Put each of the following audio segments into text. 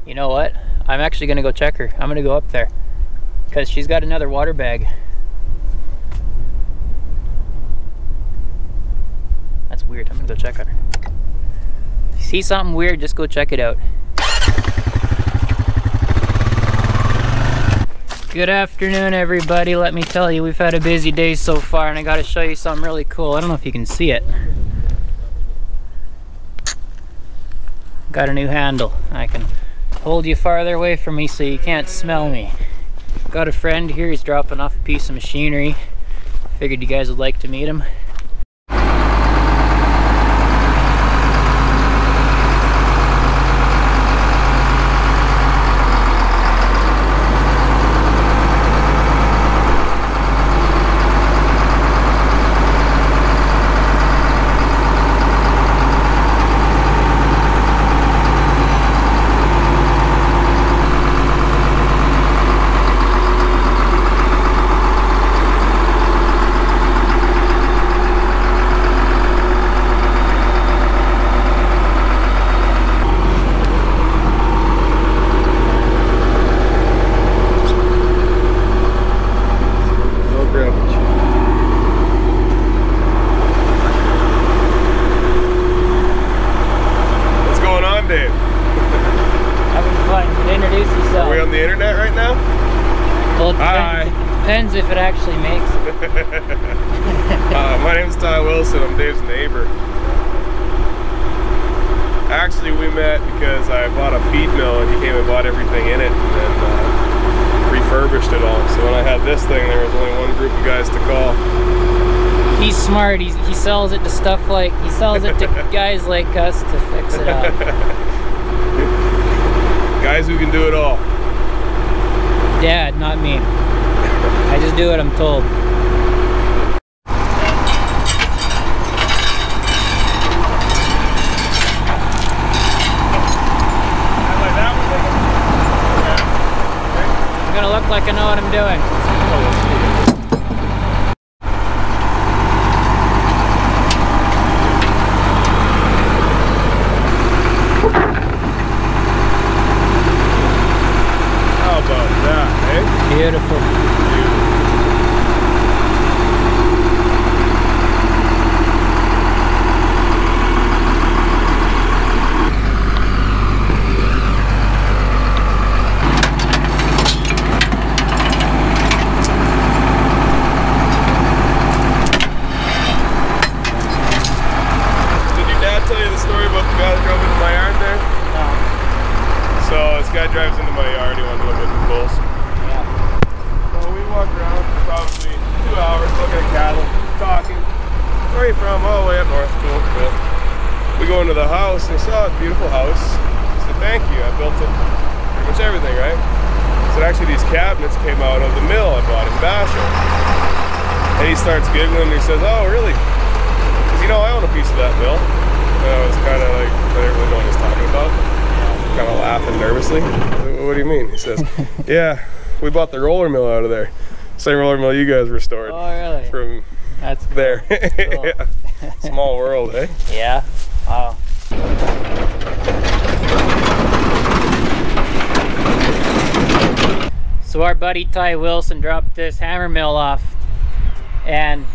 You know what? I'm actually gonna go check her. I'm gonna go up there because she's got another water bag. That's weird. I'm gonna go check on her. If you see something weird, just go check it out. Good afternoon, everybody. Let me tell you, we've had a busy day so far, and I gotta show you something really cool. I don't know if you can see it. Got a new handle. I can hold you farther away from me so you can't smell me. Got a friend here. He's dropping off a piece of machinery. Figured you guys would like to meet him. Depends if it actually makes it. My name's Ty Wilson. I'm Dave's neighbor. Actually, we met because I bought a feed mill and he came and bought everything in it and then refurbished it all. So when I had this thing, there was only one group of guys to call. He's smart. He sells it to stuff like, he sells it to guys like us to fix it up. Guys who can do it all. Dad, not me. I just do what I'm told. I'm gonna look like I know what I'm doing. How about that, eh? Beautiful. Drives into my yard, he wanted to look at the bulls. Yeah. So we walk around for probably 2 hours looking at cattle, talking. Where are you from? Oh, way up north. Cool. We go into the house and he saw a beautiful house. He said, thank you, I built it. Pretty much everything, right? He said, actually these cabinets came out of the mill I bought in Basho. And he starts giggling and he says, oh, really? Because you know, I own a piece of that mill. And I was kind of like, I didn't really know what he was talking about. Kind of laughing nervously. What do you mean? He says, yeah, we bought the roller mill out of there. Same roller mill you guys restored. Oh, really? From That's cool. there. Cool. Yeah. Small world, eh? Yeah. Wow. So our buddy Ty Wilson dropped this hammer mill off and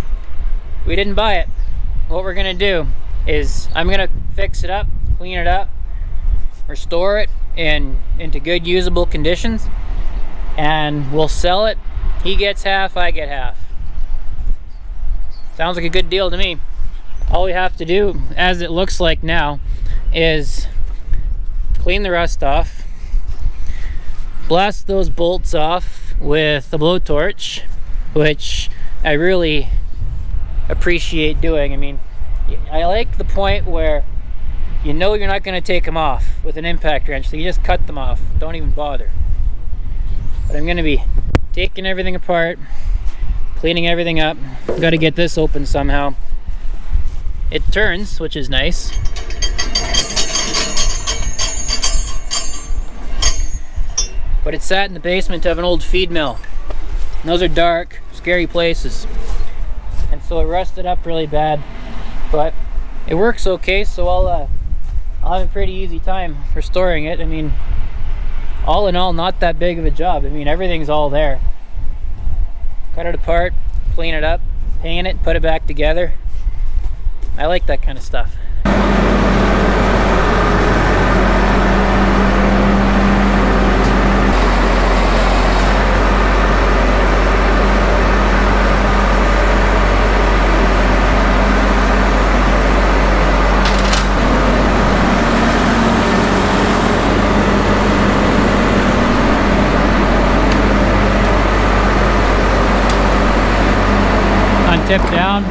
we didn't buy it. What we're gonna do is I'm gonna fix it up, clean it up, restore it into good usable conditions, and we'll sell it. He gets half, I get half. Sounds like a good deal to me. All we have to do, as it looks like now, is clean the rust off, blast those bolts off with a blowtorch, which I really appreciate doing. I mean, I like the point where you know you're not going to take them off with an impact wrench, so you just cut them off. Don't even bother. But I'm going to be taking everything apart, cleaning everything up. Got to get this open somehow. It turns, which is nice. But it sat in the basement of an old feed mill. And those are dark, scary places. And so it rusted up really bad. But it works okay, so I'll have a pretty easy time restoring it. I mean, all in all, not that big of a job. I mean, everything's all there. Cut it apart, clean it up, paint it, put it back together. I like that kind of stuff. Tip down.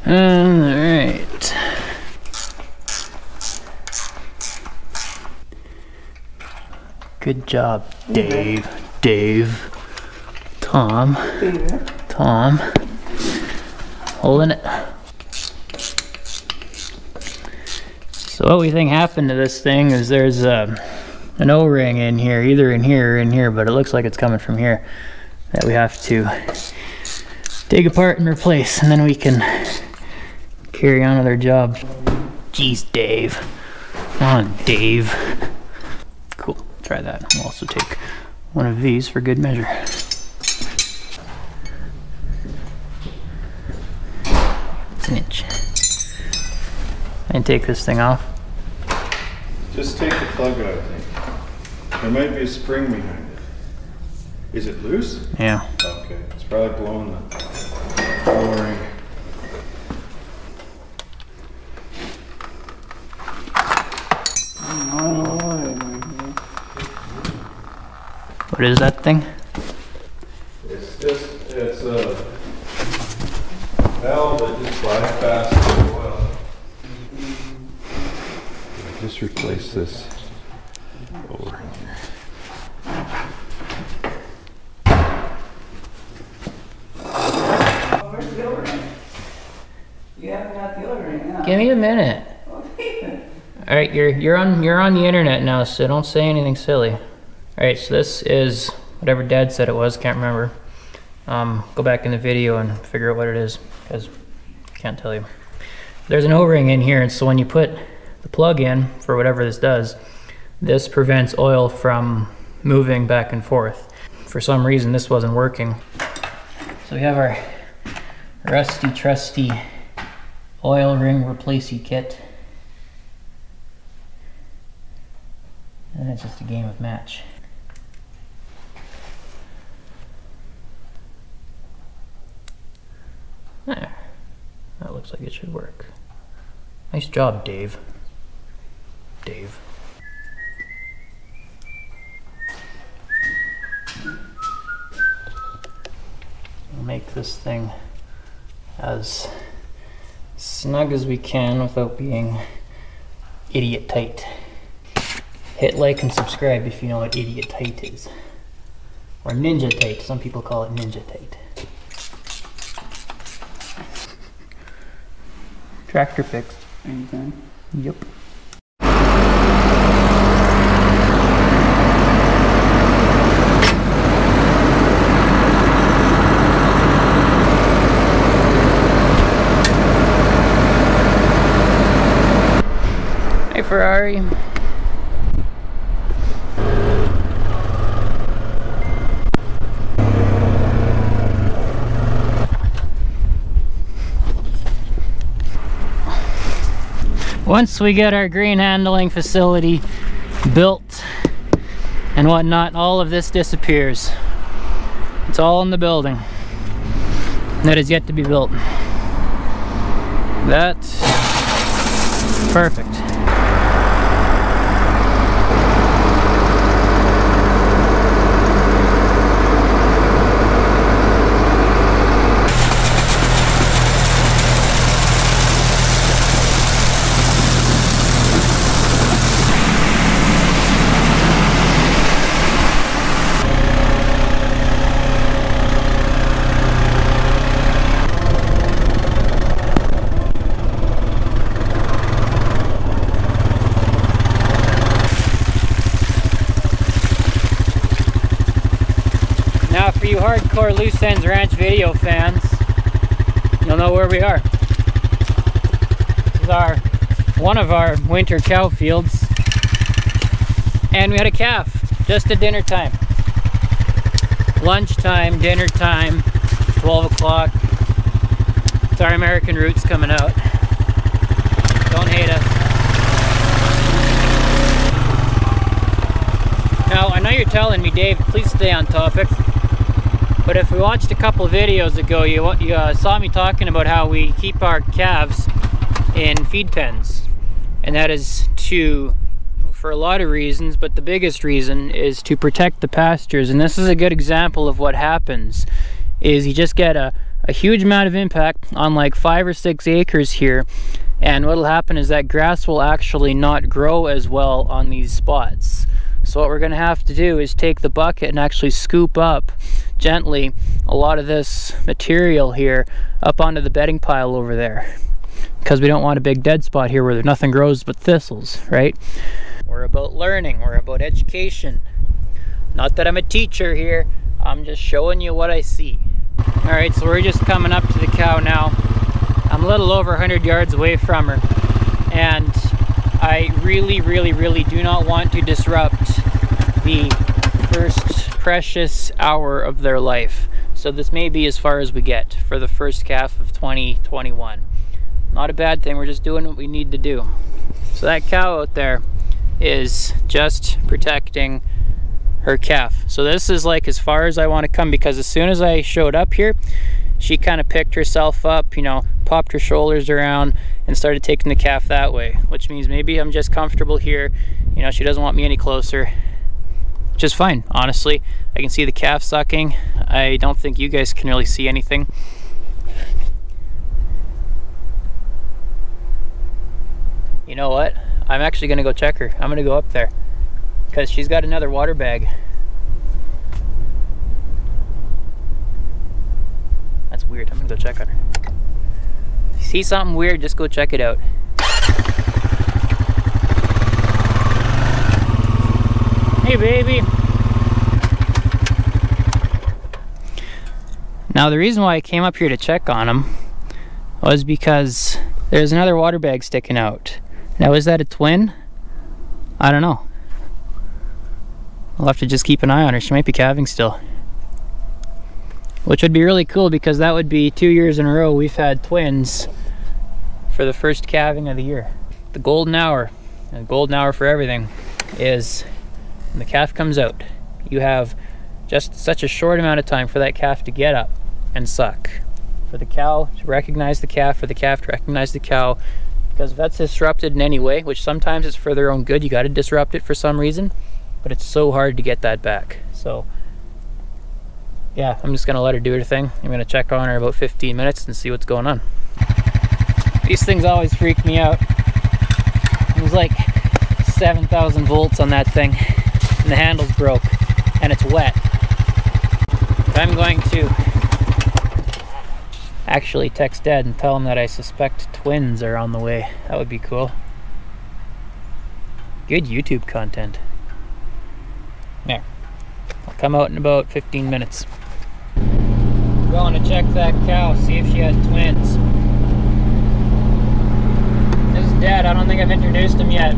Alright. Good job, Dave. Dave. Tom. Tom. Holding it. So what we think happened to this thing is there's an O-ring in here, either in here or in here, but it looks like it's coming from here, that we have to take apart and replace, and then we can carry on with our job. Jeez, Dave. Come on, Dave. Cool, try that. We'll also take one of these for good measure. It's an inch. And take this thing off. Just take the plug out, I think. There might be a spring behind it. Is it loose? Yeah. Okay, it's probably blowing the O-ring. What is that thing? It's a valve that just bypasses the oil. Just replace this O-ring here. Where's the O-ring? You haven't got the O-ring, huh? Give me a minute. All right, you're on the internet now, so don't say anything silly. All right, so this is whatever Dad said it was. Can't remember. Go back in the video and figure out what it is, because I can't tell you. There's an O-ring in here, and so when you put the plug in for whatever this does, this prevents oil from moving back and forth. For some reason, this wasn't working. So we have our rusty, trusty oil ring replacey kit. And it's just a game of match. There. That looks like it should work. Nice job, Dave. Dave. We'll make this thing as snug as we can without being idiot tight. Hit like and subscribe if you know what idiot tight is. Or ninja tight. Some people call it ninja tight. Tractor fixed. Anything? Yep. Hey, Ferrari. Once we get our green handling facility built and whatnot, all of this disappears. It's all in the building that is yet to be built. That's perfect. you hardcore Loose Ends Ranch video fans, you'll know where we are. This is one of our winter cow fields. And we had a calf, just at dinner time. Lunchtime, dinner time, 12 o'clock. It's our American roots coming out. Don't hate us. Now, I know you're telling me, Dave, please stay on topic. But if we watched a couple of videos ago, you saw me talking about how we keep our calves in feed pens. And that is for a lot of reasons, but the biggest reason is to protect the pastures. And this is a good example of what happens, is you just get a huge amount of impact on like 5 or 6 acres here. And what'll happen is that grass will actually not grow as well on these spots. So what we're gonna have to do is take the bucket and actually scoop up gently a lot of this material here up onto the bedding pile over there, because we don't want a big dead spot here where nothing grows but thistles, right? We're about learning, we're about education. Not that I'm a teacher here, I'm just showing you what I see. All right, so we're just coming up to the cow now. I'm a little over 100 yards away from her, and I really do not want to disrupt the first precious hour of their life. So this may be as far as we get for the first calf of 2021. Not a bad thing, we're just doing what we need to do. So that cow out there is just protecting her calf. So this is like as far as I want to come, because as soon as I showed up here, she kind of picked herself up, you know, popped her shoulders around and started taking the calf that way, which means maybe I'm just comfortable here. You know, she doesn't want me any closer, which is fine, honestly. I can see the calf sucking. I don't think you guys can really see anything. You know what? I'm actually gonna go check her. I'm gonna go up there because she's got another water bag. That's weird. I'm gonna go check on her. If you see something weird, just go check it out. Hey, baby. Now, the reason why I came up here to check on him was because there's another water bag sticking out. Now, is that a twin? I don't know. I'll have to just keep an eye on her. She might be calving still. Which would be really cool, because that would be 2 years in a row we've had twins for the first calving of the year. The golden hour, and the golden hour for everything, is when the calf comes out. You have just such a short amount of time for that calf to get up and suck. For the cow to recognize the calf, for the calf to recognize the cow. Because if that's disrupted in any way, which sometimes it's for their own good, you got to disrupt it for some reason, but it's so hard to get that back. So yeah, I'm just gonna let her do her thing. I'm gonna check on her about 15 minutes and see what's going on. These things always freak me out. There's like 7,000 volts on that thing, and the handle's broke, and it's wet. But I'm going to actually text Dad and tell him that I suspect twins are on the way. That would be cool. Good YouTube content. There. I'll come out in about 15 minutes. I'm going to check that cow, see if she has twins. This is Dad. I don't think I've introduced him yet.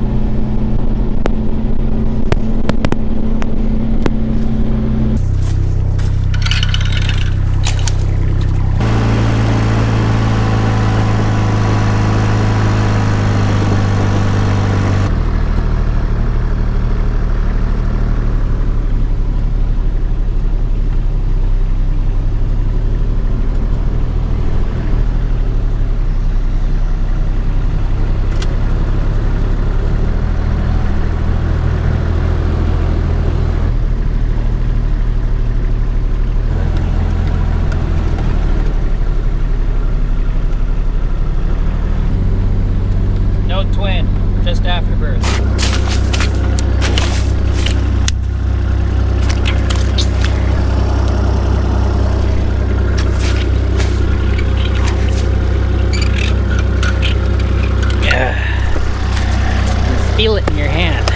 Twin, just after birth. Yeah. Feel it in your hand.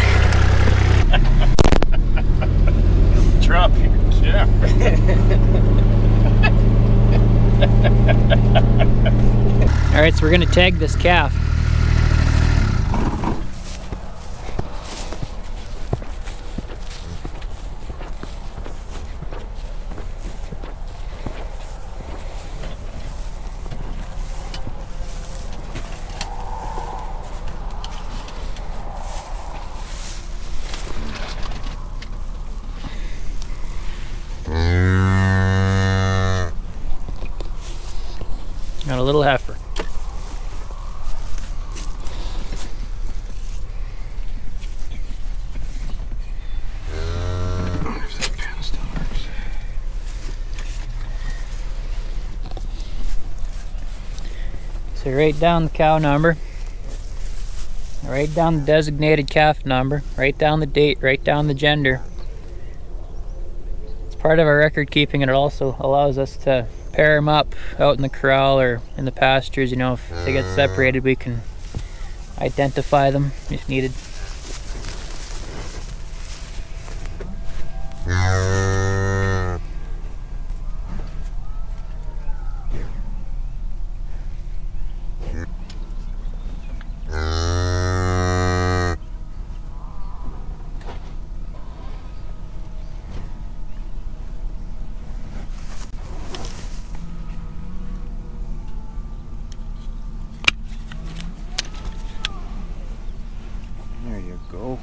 Drop your camera. minutes, we're gonna tag this calf. Got a little heifer. So write down the cow number, write down the designated calf number, write down the date, write down the gender. It's part of our record keeping, and it also allows us to pair them up out in the corral or in the pastures. You know, if they get separated, we can identify them if needed. There you go.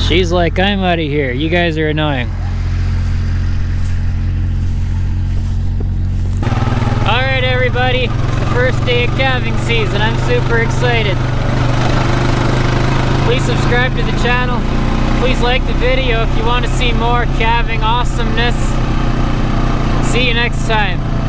She's like, I'm out of here. You guys are annoying. Alright everybody, the first day of calving season. I'm super excited. Please subscribe to the channel. Please like the video if you want to see more calving awesomeness. See you next time.